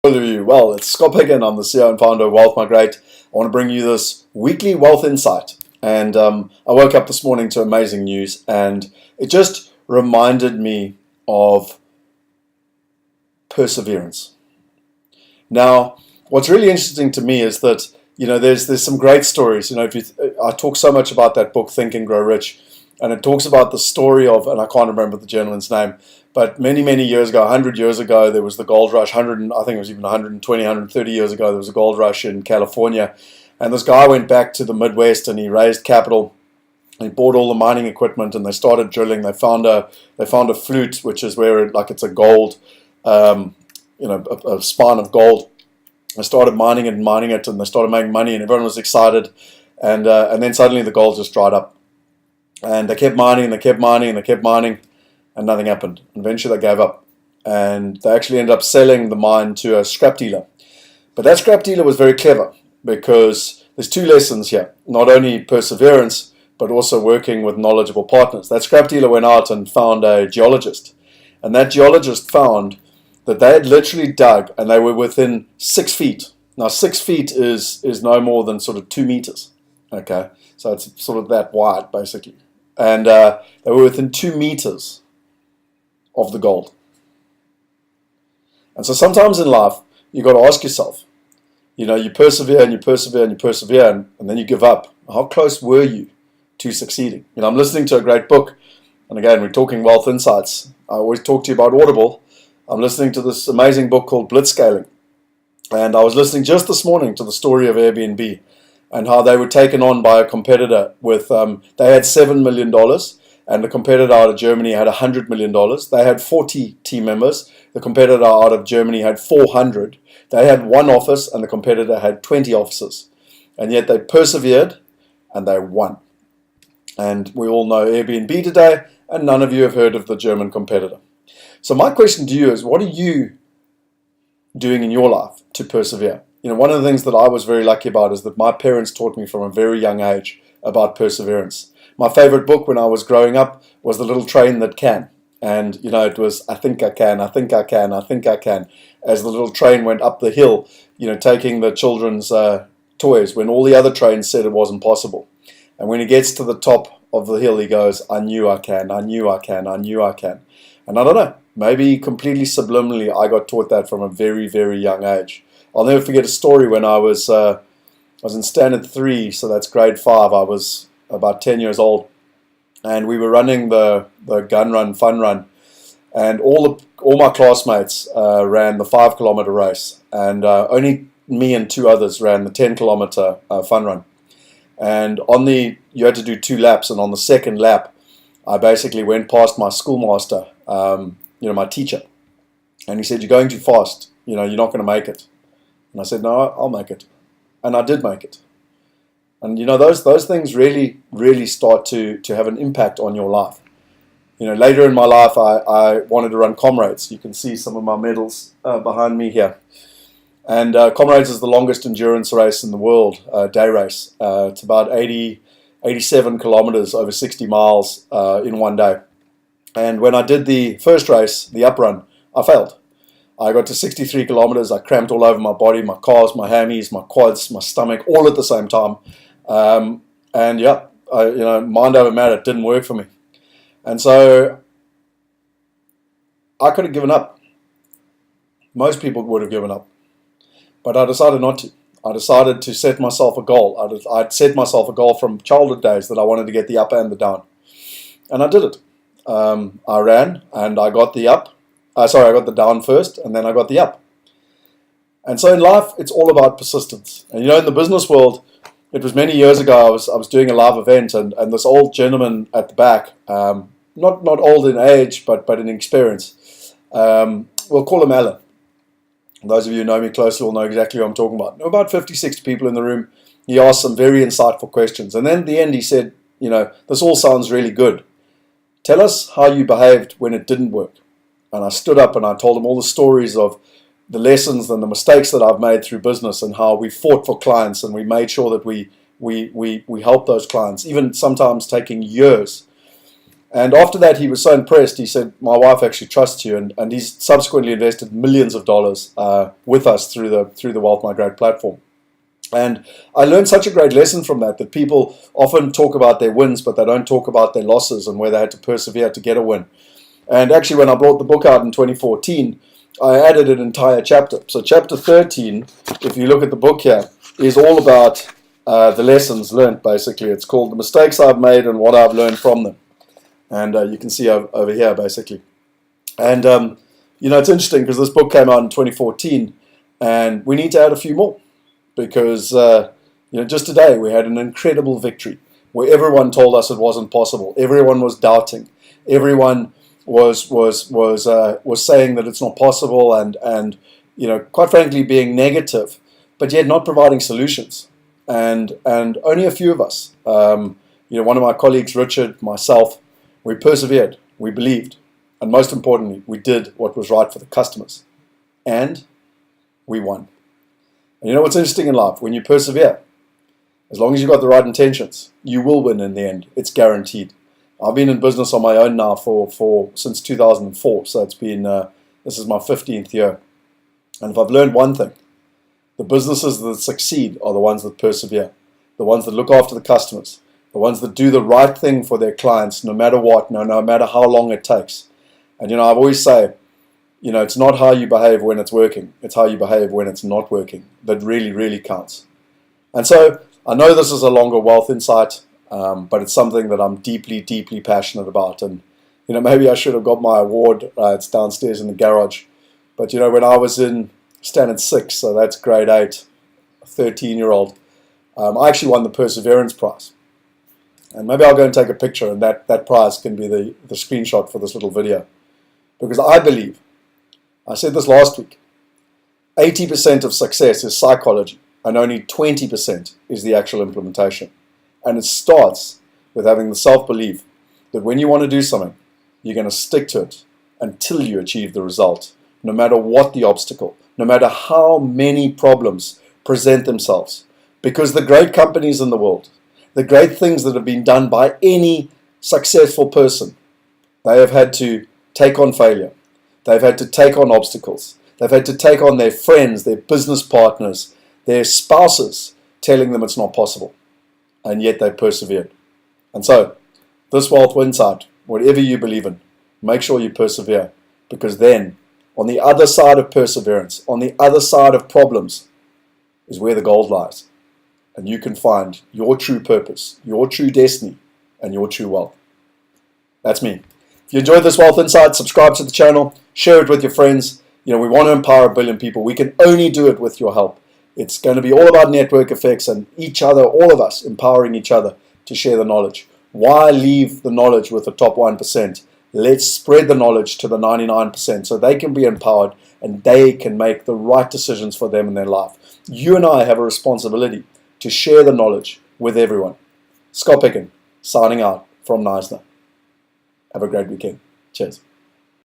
Well, it's Picken. I'm the CEO and founder of WealthE Migrate. I want to bring you this weekly wealth insight. And I woke up this morning to amazing news, and it just reminded me of perseverance. Now, what's really interesting to me is that there's some great stories. I talk so much about that book, Think and Grow Rich, and it talks about the story of, and I can't remember the gentleman's name, but many years ago, 100 years ago, there was the gold rush. I think it was even 120, 130 years ago, there was a gold rush in California. And this guy went back to the Midwest and he raised capital. He bought all the mining equipment and they started drilling. They found a flute, which is where it's a gold, a spine of gold. They started mining it, and they started making money, and everyone was excited. And then suddenly the gold just dried up. And they kept mining, and they kept mining, and they kept mining, and nothing happened. And eventually they gave up. And they actually ended up selling the mine to a scrap dealer. But that scrap dealer was very clever, because there's two lessons here. Not only perseverance, but also working with knowledgeable partners. That scrap dealer went out and found a geologist. And that geologist found that they had literally dug, and they were within 6 feet. Now 6 feet is no more than sort of 2 meters. Okay, so it's sort of that wide, basically. And they were within 2 meters of the gold. And so sometimes in life, you've got to ask yourself, you persevere and you persevere and you persevere, and then you give up. How close were you to succeeding? I'm listening to a great book, and again, we're talking wealth insights. I always talk to you about Audible. I'm listening to this amazing book called Blitzscaling. And I was listening just this morning to the story of Airbnb and how they were taken on by a competitor with, they had $7 million, and the competitor out of Germany had $100 million. They had 40 team members. The competitor out of Germany had 400. They had one office, and the competitor had 20 offices. And yet they persevered, and they won. And we all know Airbnb today, and none of you have heard of the German competitor. So my question to you is, what are you doing in your life to persevere? One of the things that I was very lucky about is that my parents taught me from a very young age about perseverance. My favorite book when I was growing up was The Little Train That Can. And, it was, I think I can, I think I can, I think I can, as the little train went up the hill, taking the children's toys when all the other trains said it wasn't possible. And when he gets to the top of the hill, he goes, I knew I can, I knew I can, I knew I can. And I don't know, maybe completely subliminally, I got taught that from a very, very young age. I'll never forget a story when I was in standard 3, so that's grade 5. I was about 10 years old, and we were running the gun run, fun run, and all my classmates ran the 5-kilometer race, and only me and 2 others ran the 10-kilometer fun run. And you had to do 2 laps, and on the second lap, I basically went past my schoolmaster, my teacher, and he said, "You're going too fast. You're not going to make it." And I said, "No, I'll make it," and I did make it. And those things really, really start to have an impact on your life. Later in my life, I wanted to run Comrades. You can see some of my medals behind me here. And Comrades is the longest endurance race in the world, day race. It's about 87 kilometers, over 60 miles in one day. And when I did the first race, the up run, I failed. I got to 63 kilometers. I cramped all over my body, my calves, my hammies, my quads, my stomach, all at the same time. And yeah, mind over matter, it didn't work for me. And so I could have given up. Most people would have given up. But I decided not to. I decided to set myself a goal. I'd set myself a goal from childhood days that I wanted to get the up and the down. And I did it. I ran and I got the up. I got the down first, and then I got the up. And so in life, it's all about persistence. And in the business world, it was many years ago, I was doing a live event, and this old gentleman at the back, not old in age, but in experience, we'll call him Alan. Those of you who know me closely will know exactly what I'm talking about. There were about 50, 60 people in the room. He asked some very insightful questions. And then at the end, he said, this all sounds really good. Tell us how you behaved when it didn't work. And I stood up and I told him all the stories of the lessons and the mistakes that I've made through business, and how we fought for clients and we made sure that we helped those clients, even sometimes taking years. And after that, he was so impressed, he said, my wife actually trusts you. And he's subsequently invested millions of dollars with us through the Wealth Migrate platform. And I learned such a great lesson from that people often talk about their wins, but they don't talk about their losses and where they had to persevere to get a win. And actually, when I brought the book out in 2014, I added an entire chapter. So chapter 13, if you look at the book here, is all about the lessons learned, basically. It's called The Mistakes I've Made and What I've Learned from Them. And you can see over here, basically. And, it's interesting because this book came out in 2014, and we need to add a few more. Because, just today we had an incredible victory where everyone told us it wasn't possible. Everyone was doubting. Everyone was saying that it's not possible and quite frankly being negative, but yet not providing solutions. And only a few of us, one of my colleagues, Richard, myself, we persevered, we believed, and most importantly, we did what was right for the customers. And we won. And you know what's interesting in life? When you persevere, as long as you've got the right intentions, you will win in the end. It's guaranteed. I've been in business on my own now since 2004, so it's been this is my 15th year. And if I've learned one thing, the businesses that succeed are the ones that persevere, the ones that look after the customers, the ones that do the right thing for their clients, no matter what, no matter how long it takes. And I've always say, it's not how you behave when it's working. It's how you behave when it's not working that really, really counts. And so I know this is a longer wealth insight, but it's something that I'm deeply, deeply passionate about. And, maybe I should have got my award. It's downstairs in the garage. But, when I was in standard 6, so that's grade 8, a 13-year-old, I actually won the Perseverance Prize. And maybe I'll go and take a picture, and that prize can be the screenshot for this little video. Because I believe, I said this last week, 80% of success is psychology and only 20% is the actual implementation. And it starts with having the self-belief that when you want to do something, you're going to stick to it until you achieve the result, no matter what the obstacle, no matter how many problems present themselves. Because the great companies in the world, the great things that have been done by any successful person, they have had to take on failure. They've had to take on obstacles. They've had to take on their friends, their business partners, their spouses, telling them it's not possible. And yet they persevered. And so, this wealth insight, whatever you believe in, make sure you persevere. Because then, on the other side of perseverance, on the other side of problems, is where the gold lies. And you can find your true purpose, your true destiny, and your true wealth. That's me. If you enjoyed this Wealth Insight, subscribe to the channel, share it with your friends. We want to empower 1 billion people. We can only do it with your help. It's going to be all about network effects and each other, all of us, empowering each other to share the knowledge. Why leave the knowledge with the top 1%? Let's spread the knowledge to the 99% so they can be empowered and they can make the right decisions for them in their life. You and I have a responsibility to share the knowledge with everyone. Scott Picken, signing out from Neisner. Have a great weekend. Cheers.